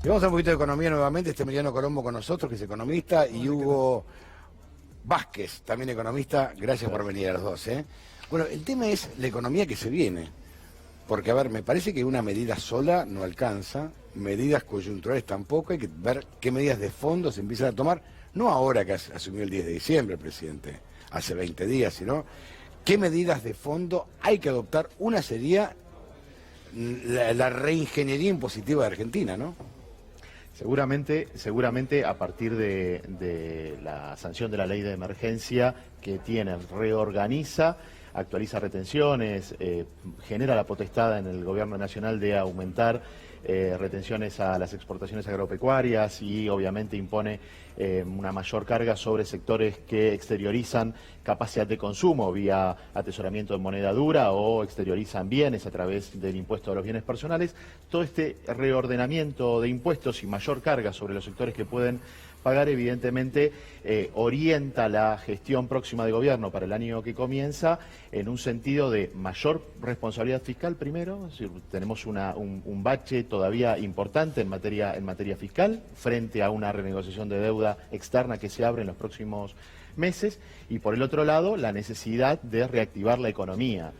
Y vamos a un poquito de economía nuevamente. Emiliano Colombo con nosotros, que es economista, y Hugo Vázquez, también economista. Gracias por venir a los dos. Bueno, el tema es la economía que se viene. Porque, a ver, me parece que una medida sola no alcanza, medidas coyunturales tampoco, hay que ver qué medidas de fondo se empiezan a tomar, no ahora que asumió el 10 de diciembre el presidente, hace 20 días, sino qué medidas de fondo hay que adoptar. Una sería la reingeniería impositiva de Argentina, ¿no? Seguramente a partir de la sanción de la ley de emergencia que tiene, reorganiza, actualiza retenciones, genera la potestad en el gobierno nacional de aumentar retenciones a las exportaciones agropecuarias y obviamente impone una mayor carga sobre sectores que exteriorizan capacidad de consumo vía atesoramiento de moneda dura o exteriorizan bienes a través del impuesto a los bienes personales. Todo este reordenamiento de impuestos y mayor carga sobre los sectores que pueden pagar, evidentemente, orienta la gestión próxima de gobierno para el año que comienza en un sentido de mayor responsabilidad fiscal primero. Es decir, tenemos un bache todavía importante en materia fiscal frente a una renegociación de deuda externa que se abre en los próximos meses, y por el otro lado la necesidad de reactivar la economía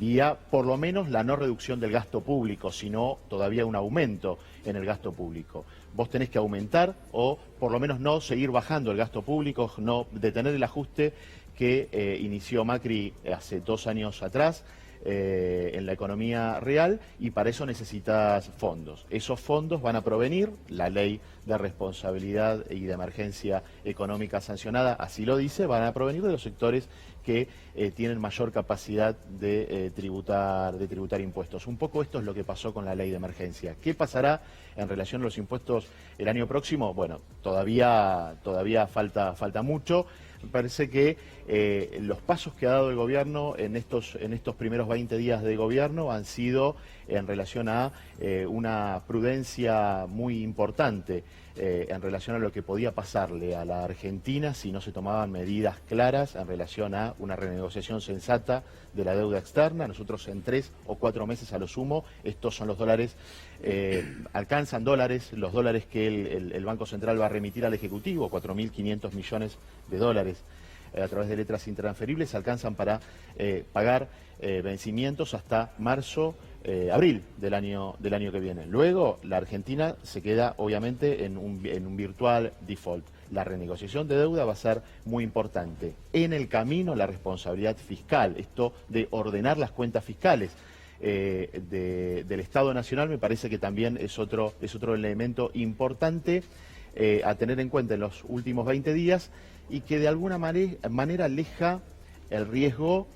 vía por lo menos la no reducción del gasto público, sino todavía un aumento en el gasto público. Vos tenés que aumentar o por lo menos no seguir bajando el gasto público, no detener el ajuste que inició Macri hace 2 años atrás en la economía real, y para eso necesitas fondos. Esos fondos van a provenir, la ley de responsabilidad y de emergencia económica sancionada así lo dice, van a provenir de los sectores que tienen mayor capacidad de tributar impuestos. Un poco esto es lo que pasó con la ley de emergencia. ¿Qué pasará en relación a los impuestos el año próximo? Bueno, todavía falta mucho. Me parece que los pasos que ha dado el gobierno en estos primeros 20 días de gobierno han sido en relación a una prudencia muy importante en relación a lo que podía pasarle a la Argentina si no se tomaban medidas claras en relación a una renegociación sensata de la deuda externa. Nosotros en 3 o 4 meses a lo sumo, estos son los dólares, alcanzan dólares, los dólares que el Banco Central va a remitir al Ejecutivo, 4.500 millones de dólares a través de letras intransferibles, alcanzan para pagar vencimientos hasta abril del año que viene. Luego la Argentina se queda obviamente en un virtual default. La renegociación de deuda va a ser muy importante. En el camino la responsabilidad fiscal, esto de ordenar las cuentas fiscales del Estado Nacional, me parece que también es otro elemento importante a tener en cuenta en los últimos 20 días y que de alguna manera aleja el riesgo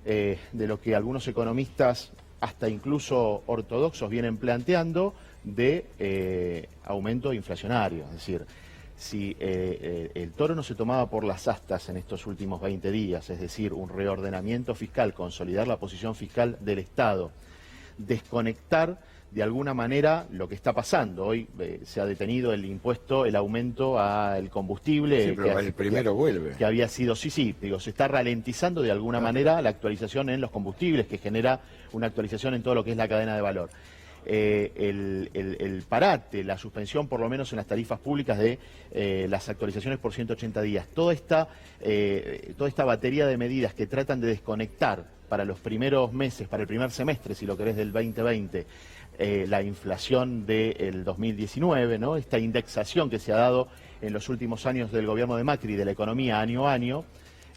de lo que algunos economistas, hasta incluso ortodoxos, vienen planteando de aumento inflacionario. Es decir, si el toro no se tomaba por las astas en estos últimos 20 días, es decir, un reordenamiento fiscal, consolidar la posición fiscal del Estado, desconectar de alguna manera lo que está pasando. Hoy se ha detenido el impuesto, el aumento al combustible. Sí, pero el primero vuelve. Que había sido, digo, se está ralentizando de alguna manera la actualización en los combustibles, que genera una actualización en todo lo que es la cadena de valor. El parate, la suspensión por lo menos en las tarifas públicas de las actualizaciones por 180 días, toda esta batería de medidas que tratan de desconectar para los primeros meses, para el primer semestre, si lo querés, del 2020, la inflación del 2019, ¿no? Esta indexación que se ha dado en los últimos años del gobierno de Macri de la economía año a año,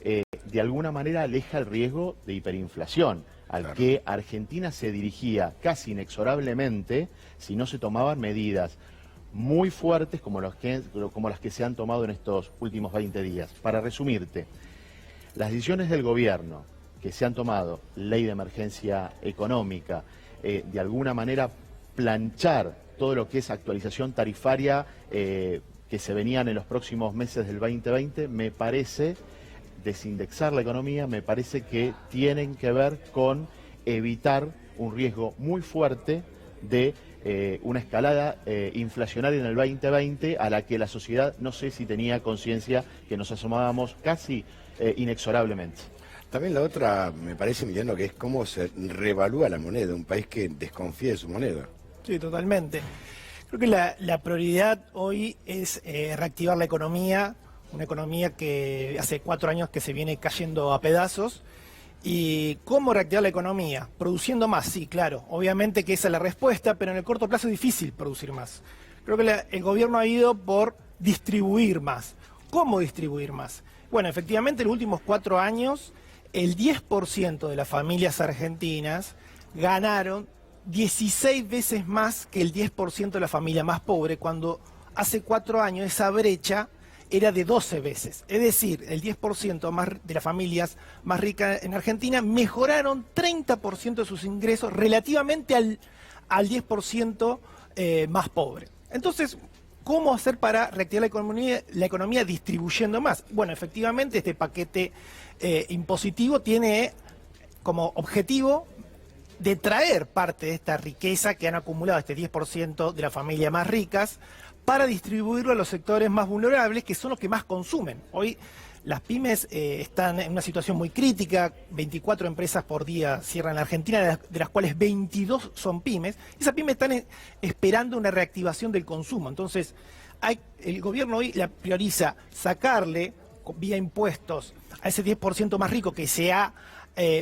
de alguna manera aleja el riesgo de hiperinflación, al que Argentina se dirigía casi inexorablemente si no se tomaban medidas muy fuertes como las que se han tomado en estos últimos 20 días. Para resumirte, las decisiones del gobierno que se han tomado, ley de emergencia económica, de alguna manera planchar todo lo que es actualización tarifaria que se venían en los próximos meses del 2020, me parece desindexar la economía, me parece que tienen que ver con evitar un riesgo muy fuerte de una escalada inflacionaria en el 2020 a la que la sociedad no sé si tenía conciencia que nos asomábamos casi inexorablemente. También la otra, me parece, Emiliano, que es cómo se revalúa la moneda, un país que desconfía de su moneda. Sí, totalmente. Creo que la prioridad hoy es reactivar la economía, una economía que hace 4 años que se viene cayendo a pedazos. ¿Y cómo reactivar la economía? Produciendo más, sí, claro. Obviamente que esa es la respuesta, pero en el corto plazo es difícil producir más. Creo que el gobierno ha ido por distribuir más. ¿Cómo distribuir más? Bueno, efectivamente en los últimos 4 años el 10% de las familias argentinas ganaron 16 veces más que el 10% de la familia más pobre, cuando hace 4 años esa brecha era de 12 veces. Es decir, el 10% más de las familias más ricas en Argentina mejoraron 30% de sus ingresos relativamente al 10% más pobre. Entonces, ¿cómo hacer para reactivar la economía distribuyendo más? Bueno, efectivamente este paquete impositivo tiene como objetivo de traer parte de esta riqueza que han acumulado este 10% de las familias más ricas para distribuirlo a los sectores más vulnerables, que son los que más consumen. Hoy las pymes están en una situación muy crítica, 24 empresas por día cierran en la Argentina, de las cuales 22 son pymes. Esas pymes están esperando una reactivación del consumo. Entonces, el gobierno hoy prioriza sacarle vía impuestos a ese 10% más rico que se ha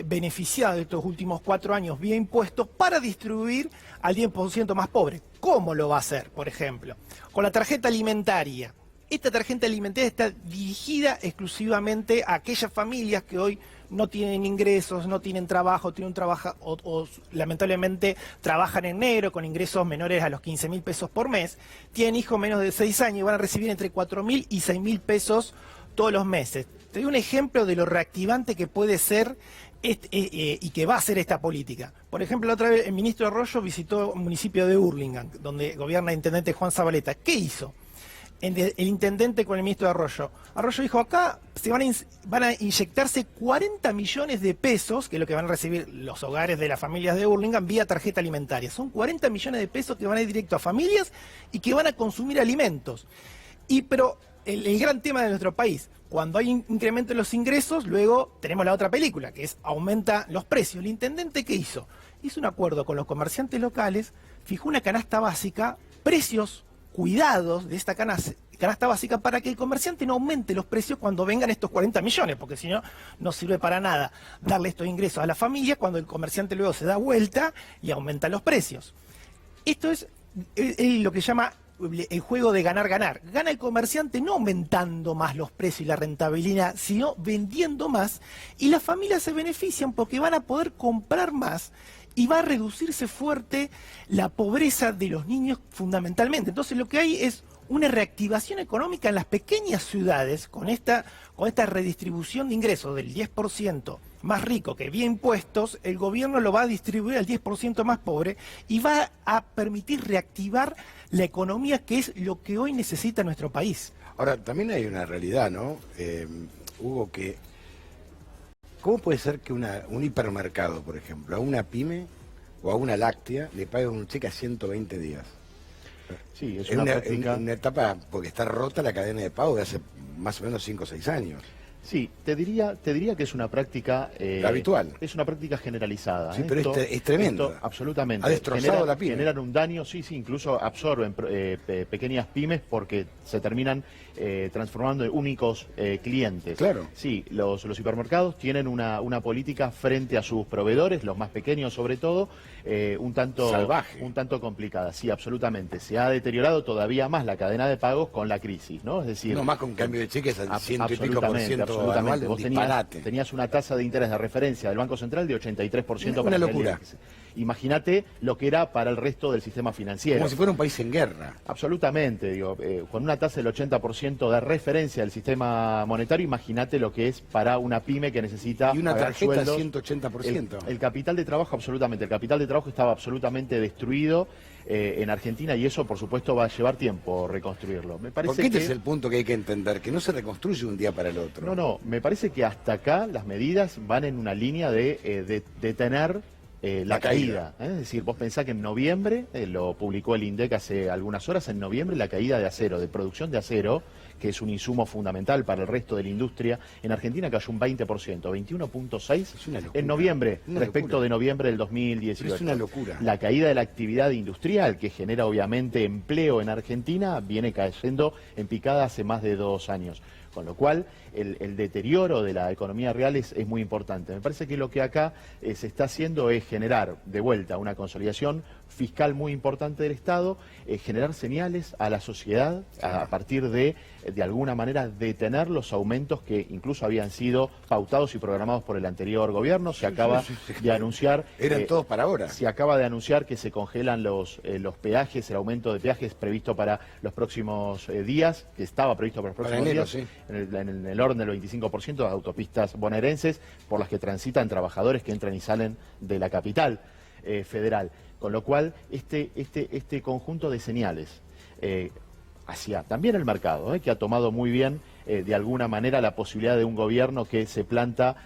beneficiado de estos últimos 4 años vía impuestos para distribuir al 10% más pobre. ¿Cómo lo va a hacer, por ejemplo? Con la tarjeta alimentaria. Esta tarjeta alimentaria está dirigida exclusivamente a aquellas familias que hoy no tienen ingresos, no tienen trabajo, tienen un trabajo o lamentablemente trabajan en negro con ingresos menores a los 15.000 pesos por mes, tienen hijos menos de 6 años y van a recibir entre 4.000 y 6.000 pesos todos los meses. Te doy un ejemplo de lo reactivante que puede ser y que va a ser esta política. Por ejemplo, la otra vez el ministro Arroyo visitó el municipio de Hurlingham, donde gobierna el intendente Juan Zabaleta. ¿Qué hizo? El intendente con el ministro de Arroyo. Arroyo dijo, acá van a inyectarse 40 millones de pesos, que es lo que van a recibir los hogares de las familias de Hurlingham vía tarjeta alimentaria. Son 40 millones de pesos que van a ir directo a familias y que van a consumir alimentos. Pero el gran tema de nuestro país, cuando hay incremento en los ingresos, luego tenemos la otra película, que es aumenta los precios. El intendente, ¿qué hizo? Hizo un acuerdo con los comerciantes locales, fijó una canasta básica, precios cuidados de esta canasta básica para que el comerciante no aumente los precios cuando vengan estos 40 millones, porque si no, no sirve para nada darle estos ingresos a la familia cuando el comerciante luego se da vuelta y aumenta los precios. Esto es lo que llama el juego de ganar-ganar. Gana el comerciante no aumentando más los precios y la rentabilidad, sino vendiendo más, y las familias se benefician porque van a poder comprar más y va a reducirse fuerte la pobreza de los niños fundamentalmente. Entonces lo que hay es una reactivación económica en las pequeñas ciudades con esta redistribución de ingresos del 10% más rico que vía impuestos, el gobierno lo va a distribuir al 10% más pobre y va a permitir reactivar la economía, que es lo que hoy necesita nuestro país. Ahora, también hay una realidad, ¿no? Hugo, ¿cómo puede ser que un hipermercado, por ejemplo, a una pyme o a una láctea le pague un cheque a 120 días? Sí, es una etapa, porque está rota la cadena de pago de hace más o menos 5 o 6 años. Sí, te diría que es una práctica habitual. Es una práctica generalizada. Sí, pero es tremendo. Absolutamente. Ha destrozado la pyme. Generan un daño, sí, incluso absorben pequeñas pymes porque se terminan transformando en únicos clientes. Claro. Sí, los hipermercados tienen una política frente a sus proveedores, los más pequeños sobre todo, un tanto salvaje, un tanto complicada. Sí, absolutamente. Se ha deteriorado todavía más la cadena de pagos con la crisis, ¿no? Es decir, no más con cambio de cheques al 100 y pico por ciento. Absolutamente. Vos tenías una tasa de interés de referencia del Banco Central de 83%. Una locura. Imagínate lo que era para el resto del sistema financiero. Como si fuera un país en guerra. Absolutamente, digo, con una tasa del 80% de referencia del sistema monetario, imagínate lo que es para una pyme que necesita y una pagar tarjeta sueldos. 180%. El capital de trabajo, absolutamente. El capital de trabajo estaba absolutamente destruido en Argentina y eso, por supuesto, va a llevar tiempo reconstruirlo. Me parece Porque este es el punto que hay que entender, que no se reconstruye un día para el otro. No, me parece que hasta acá las medidas van en una línea de detener la caída. Es decir, vos pensás que en noviembre, lo publicó el INDEC hace algunas horas, en noviembre la caída de acero, de producción de acero, que es un insumo fundamental para el resto de la industria, en Argentina cayó un 20%, 21.6% en noviembre, respecto de noviembre del 2018. Pero es una locura. La caída de la actividad industrial, que genera obviamente empleo en Argentina, viene cayendo en picada hace más de 2 años. Con lo cual, el deterioro de la economía real es muy importante. Me parece que lo que acá se está haciendo es generar, de vuelta, una consolidación fiscal muy importante del Estado, generar señales a la sociedad a partir de alguna manera, detener los aumentos que incluso habían sido pautados y programados por el anterior gobierno. Se acaba de anunciar... Eran todos para ahora. Se acaba de anunciar que se congelan los peajes, el aumento de peajes previsto para los próximos días, que estaba previsto para los próximos días, sí. en el orden del 25% de las autopistas bonaerenses por las que transitan trabajadores que entran y salen de la capital federal. Con lo cual, este conjunto de señales hacia también el mercado, que ha tomado muy bien de alguna manera la posibilidad de un gobierno que se planta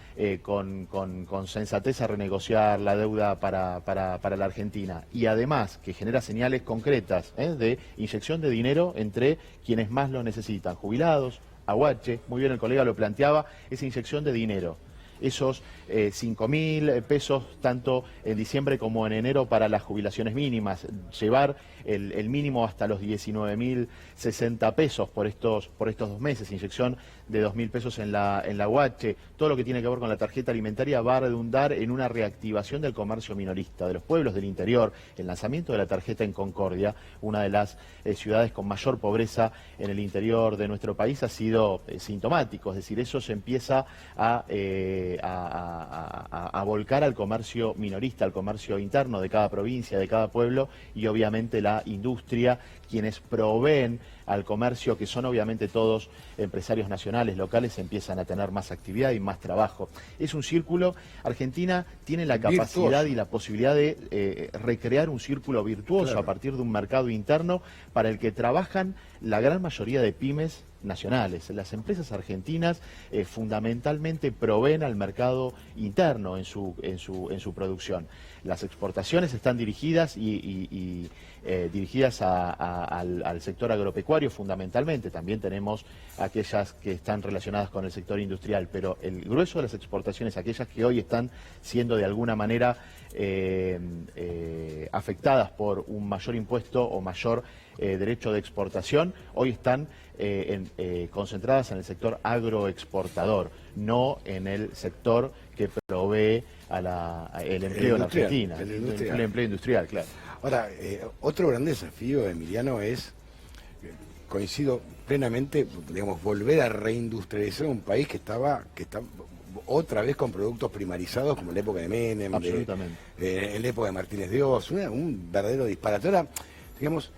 con sensatez a renegociar la deuda para la Argentina, y además que genera señales concretas de inyección de dinero entre quienes más lo necesitan, jubilados, aguache, muy bien el colega lo planteaba, esa inyección de dinero. Esos 5.000 pesos tanto en diciembre como en enero para las jubilaciones mínimas, llevar el mínimo hasta los 19.060 pesos por estos 2 meses, inyección de 2.000 pesos en la UH, todo lo que tiene que ver con la tarjeta alimentaria va a redundar en una reactivación del comercio minorista de los pueblos del interior. El lanzamiento de la tarjeta en Concordia, una de las ciudades con mayor pobreza en el interior de nuestro país, ha sido sintomático, es decir, eso se empieza a volcar al comercio minorista, al comercio interno de cada provincia, de cada pueblo, y obviamente la industria, quienes proveen al comercio, que son obviamente todos empresarios nacionales, locales, empiezan a tener más actividad y más trabajo. Es un círculo. Argentina tiene la capacidad virtuoso y la posibilidad de recrear un círculo virtuoso, claro, a partir de un mercado interno para el que trabajan la gran mayoría de pymes nacionales. Las empresas argentinas fundamentalmente proveen al mercado interno en su producción. Las exportaciones están dirigidas dirigidas al sector agropecuario fundamentalmente. También tenemos aquellas que están relacionadas con el sector industrial, pero el grueso de las exportaciones, aquellas que hoy están siendo de alguna manera afectadas por un mayor impuesto o mayor derecho de exportación, hoy están concentradas en el sector agroexportador, no en el sector que provee el empleo en Argentina, el empleo industrial, claro. Ahora, otro gran desafío, Emiliano, es, coincido plenamente, digamos, volver a reindustrializar un país que está otra vez con productos primarizados, como en la época de Menem, en la época de Martínez de Oz, un verdadero disparate. Ahora, digamos,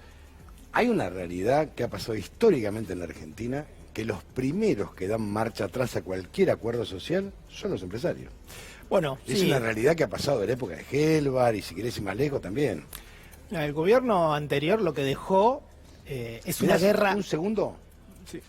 hay una realidad que ha pasado históricamente en la Argentina, que los primeros que dan marcha atrás a cualquier acuerdo social son los empresarios. Bueno, es una realidad que ha pasado de la época de Gelbar y, si querés ir más lejos, también. El gobierno anterior lo que dejó es una guerra... ¿Un segundo? Sí.